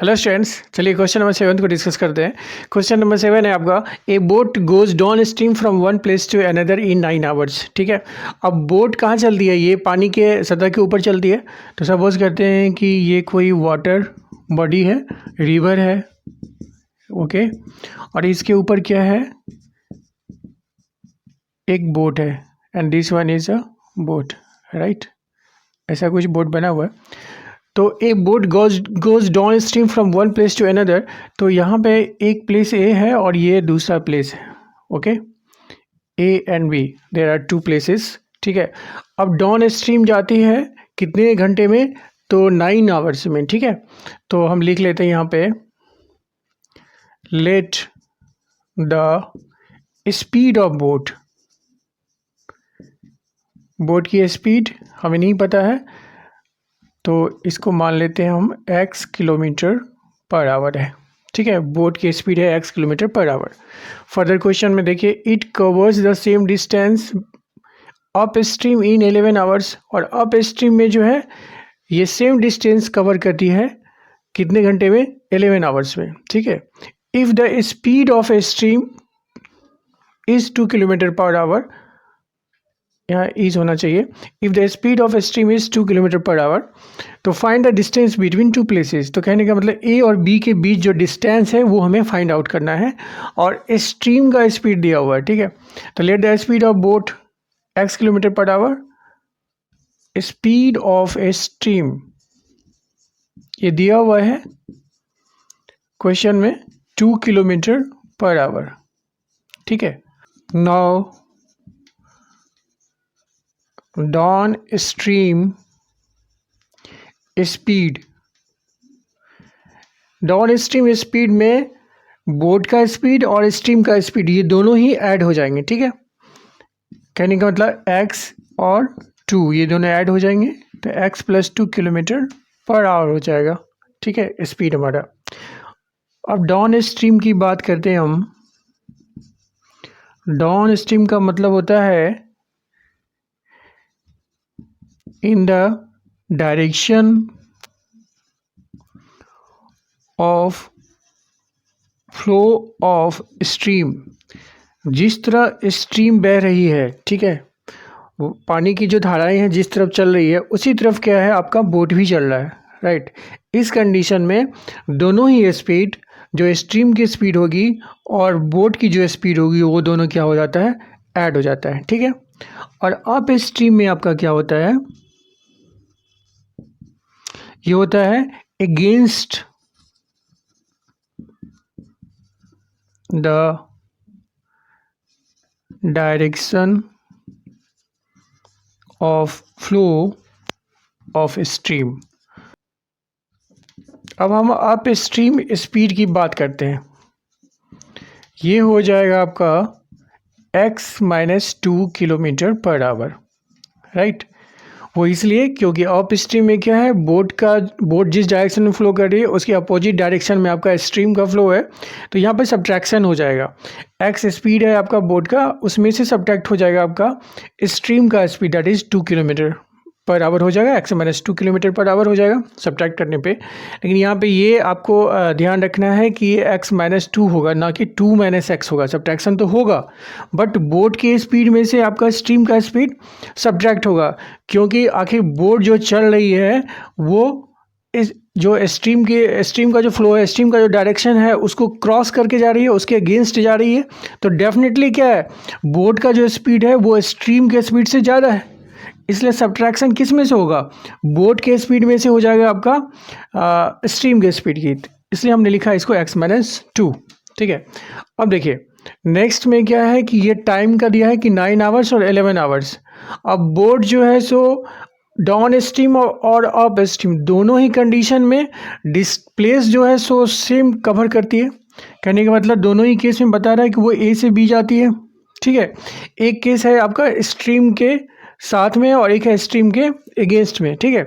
Hello students, चलिए question number 7 को discuss करते हैं। क्वेश्चन नंबर 7 है आपका, a boat goes downstream from one place to another in 9 hours. ठीक है, अब बोट कहाँ चलती है? ये पानी के सतह के ऊपर चलती है। तो सपोज करते हैं कि ये कोई वाटर बॉडी है, रिवर है, ओके, और इसके ऊपर क्या है? एक बोट है, and this one is a boat, right. ऐसा कुछ बोट बना हुआ है। तो a boat goes downstream from one place to another. तो यहाँ पे एक प्लेस ए है और ये दूसरा प्लेस है, okay. A and B, there are two places. ठीक है, अब डाउन स्ट्रीम जाती है कितने घंटे में? तो 9 आवर्स में। ठीक है, तो हम लिख लेते हैं यहाँ पे, let the speed of boat. Boat की स्पीड हमें नहीं पता है, तो इसको मान लेते हैं हम x किलोमीटर पर आवर है। ठीक है, बोट की स्पीड है x kilometre per our. Further question में देखिए, it covers the same distance upstream in 11 hours. और अप स्ट्रीम में जो है ये सेम डिस्टेंस कवर करती है कितने घंटे में? 11 आवर्स में। ठीक है, if the speed of a stream is 2 kilometre per hour, यहाँ इज होना चाहिए। If the speed of stream is 2 kilometre per hour, तो find the distance between two places. तो कहने का मतलब ए और बी के बीच जो डिस्टेंस है वो हमें फाइंड आउट करना है, और स्ट्रीम का स्पीड दिया हुआ है। ठीक है, तो let the speed of boat x kilometre per our, speed of a stream ये दिया हुआ है क्वेश्चन में 2 किलोमीटर पर आवर। ठीक है, now down stream speed, down stream speed में बोट का स्पीड और स्ट्रीम का स्पीड ये दोनों ही ऐड हो जाएंगे। ठीक है, कहने का मतलब x और 2 ये दोनों ऐड हो जाएंगे, तो x + 2 किलोमीटर पर आवर हो जाएगा। ठीक है, स्पीड हमारा। अब डाउन स्ट्रीम की बात करते हैं हम। डाउन स्ट्रीम का मतलब होता है in the direction of flow of stream, जिस तरह स्ट्रीम बह रही है, ठीक है, वो पानी की जो धाराएं हैं जिस तरफ चल रही है उसी तरफ क्या है, आपका बोट भी चल रहा है, राइट। इस कंडीशन में दोनों ही स्पीड, जो स्ट्रीम की स्पीड होगी और बोट की जो स्पीड होगी, वो दोनों क्या हो जाता है? ऐड हो जाता है। ठीक है, और अप स्ट्रीम में आपका क्या होता है? ये होता है against the direction of flow of stream. अब हम अप स्ट्रीम स्पीड की बात करते हैं। ये हो जाएगा आपका x - 2 kilometre per our, right. वो इसलिए क्योंकि अप स्ट्रीम में क्या है, बोट जिस डायरेक्शन में फ्लो कर रही है उसके अपोजिट डायरेक्शन में आपका स्ट्रीम का फ्लो है, तो यहाँ पर सब्ट्रैक्शन हो जाएगा। x स्पीड है आपका बोट का, उसमें से सब्ट्रैक्ट हो जाएगा आपका स्ट्रीम का speed, that is 2 kilometre per our हो जाएगा। x - 2 किलोमीटर पर आवर हो जाएगा सब्ट्रैक्ट करने पे। लेकिन यहाँ पे ये आपको ध्यान रखना है कि ये x - 2 होगा, ना कि 2 - x होगा। सब्ट्रैक्शन तो होगा, बट बोट की स्पीड में से आपका स्ट्रीम का स्पीड सब्ट्रैक्ट होगा, क्योंकि आखिर बोट जो चल रही है वो इस जो स्ट्रीम का जो फ्लो है, स्ट्रीम का जो डायरेक्शन है उसको क्रॉस करके जा रही है, उसके अगेंस्ट जा रही है। तो डेफिनेटली क्या है, बोट का जो स्पीड है वो स्ट्रीम के स्पीड से ज़्यादा है, इसलिए सब्ट्रैक्शन किस में से होगा? बोट के स्पीड में से हो जाएगा आपका स्ट्रीम के स्पीड की, इसलिए हमने लिखा इसको x - 2। ठीक है, अब देखिए नेक्स्ट में क्या है कि ये टाइम का दिया है कि 9 आवर्स और 11 आवर्स। अब बोट जो है सो डाउन स्ट्रीम और अप स्ट्रीम दोनों ही कंडीशन में डिस्प्लेस जो है सो सेम कवर करती है। कहने का मतलब दोनों ही केस में बता रहा है कि वो ए से बी जाती है। ठीक है, एक केस है आपका स्ट्रीम के साथ में और एक है स्ट्रीम के अगेंस्ट में। ठीक है,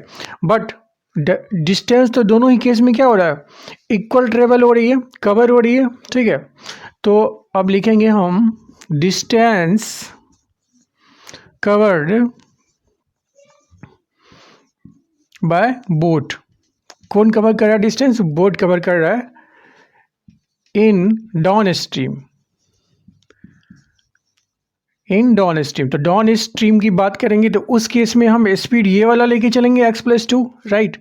बट डिस्टेंस तो दोनों ही केस में क्या हो रहा है? इक्वल ट्रेवल हो रही है, कवर हो रही है। ठीक है, तो अब लिखेंगे हम डिस्टेंस कवर्ड बाय बोट कौन कवर कर रहा है डिस्टेंस? बोट कवर कर रहा है इन डाउन स्ट्रीम। तो डाउन स्ट्रीम की बात करेंगे तो उस केस में हम स्पीड ये वाला लेके चलेंगे x+2, राइट।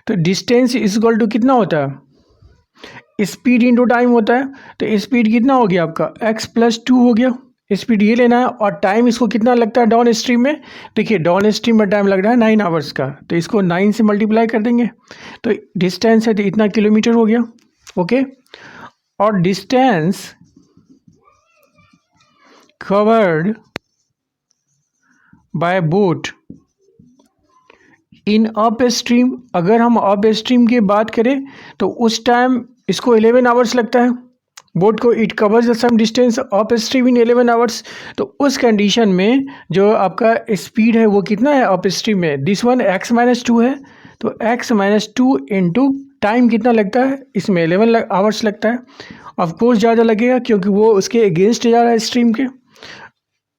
तो डिस्टेंस इज इक्वल टू कितना होता है? स्पीड इंटू टाइम होता है। तो स्पीड कितना हो गया आपका? x+2 हो गया। स्पीड ये लेना है और टाइम इसको कितना लगता है डाउन स्ट्रीम में? देखिए डाउन स्ट्रीम में टाइम लग रहा है 9 आवर्स का, तो इसको 9 से मल्टीप्लाई कर देंगे तो डिस्टेंस है तो इतना किलोमीटर हो गया। ओके, और distance covered by boat in up stream, अगर हम अप स्ट्रीम की बात करें तो उस टाइम इसको 11 आवर्स लगता है बोट को। It covers the same distance upstream in 11 hours. तो उस कंडीशन में जो आपका स्पीड है वो कितना है अप स्ट्रीम में? दिस वन x-2 है, तो x-2 इंटू टाइम कितना लगता है इसमें? 11 आवर्स लगता है। ऑफकोर्स ज़्यादा लगेगा क्योंकि वो उसके अगेंस्ट जा रहा है स्ट्रीम के,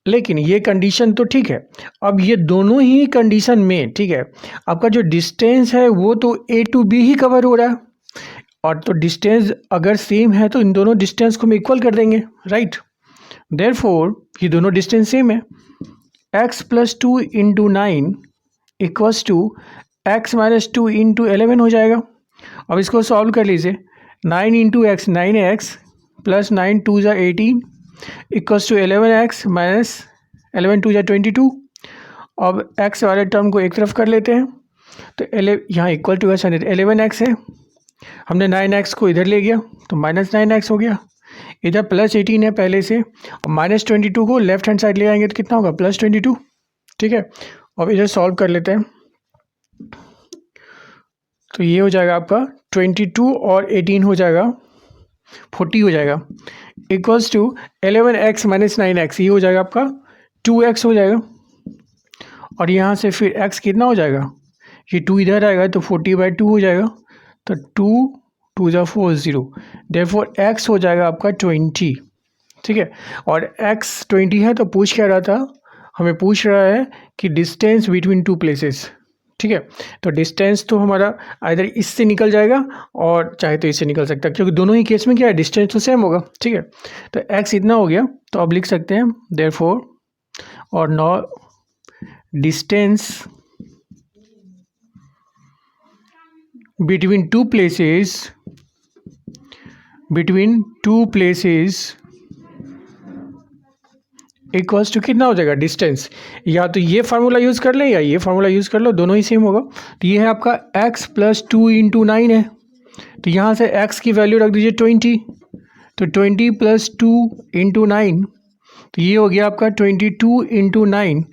लेकिन ये कंडीशन तो ठीक है। अब ये दोनों ही कंडीशन में ठीक है, आपका जो डिस्टेंस है वो तो A to B he cover हो रहा है, और तो डिस्टेंस अगर सेम है तो इन दोनों डिस्टेंस को हम इक्वल कर देंगे, राइट। देयरफॉर ये दोनों डिस्टेंस सेम है। x+2 into 9 equals to x-2 into 11 हो जाएगा। अब इसको सॉल्व कर लीजिए। 9 इंटू एक्स 9x प्लस 9 2 ज़ा 18 इक्वल्स टू 11x माइनस 11 2 ज़ा 22। अब x वाले टर्म को एक तरफ कर लेते हैं तो यहाँ इक्वल टू 11x है, हमने 9x को इधर ले गया तो माइनस 9x हो गया। इधर प्लस 18 है पहले से, और माइनस 22 को लेफ्ट हैंड साइड ले आएंगे तो कितना होगा? प्लस 22, ठीक है। अब इधर सॉल्व कर लेते हैं तो ये हो जाएगा आपका 22 और 18 हो जाएगा 40 हो जाएगा, equals to 11x minus 9x, ये हो जाएगा आपका 2x हो जाएगा। और यहाँ से फिर x कितना हो जाएगा? ये 2 इधर आएगा तो 40/2 हो जाएगा, तो 2 2 ज़ा 4 0, देयरफॉर x हो जाएगा आपका 20, ठीक है। और x 20 है तो पूछ क्या रहा था? हमें पूछ रहा है कि डिस्टेंस बिटवीन टू प्लेसेस, ठीक है। तो डिस्टेंस तो हमारा इधर इससे निकल जाएगा और चाहे तो इससे निकल सकता है, क्योंकि दोनों ही केस में क्या है डिस्टेंस तो सेम होगा, ठीक है। तो x इतना हो गया, तो अब लिख सकते हैं देयरफॉर और now distance between two places equals to कितना हो जाएगा डिस्टेंस? या तो ये फार्मूला यूज़ कर लें या ये फार्मूला यूज़ कर लो, दोनों ही सेम होगा। तो ये है आपका x+2 इंटू 9 है, तो यहाँ से x की वैल्यू रख दीजिए 20, तो 20 + 2 इंटू 9, तो ये हो गया आपका 22 इंटू 9,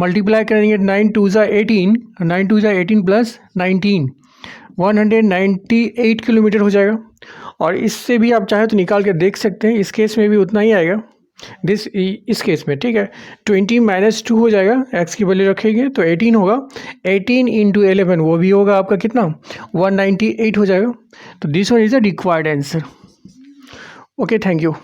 मल्टीप्लाई करेंगे 9 2 ज़ा 18, 9 2 ज़ा 18 प्लस 19, 198 किलोमीटर हो जाएगा। और इससे भी आप चाहे तो निकाल के देख सकते हैं, इस केस में भी उतना ही आएगा इस केस में, ठीक है। 20 - 2 हो जाएगा, x की वैल्यू रखेंगे तो 18 होगा, 18 इंटू 11 वो भी होगा आपका कितना? 198 हो जाएगा। तो this one is the required answer. Okay, thank you.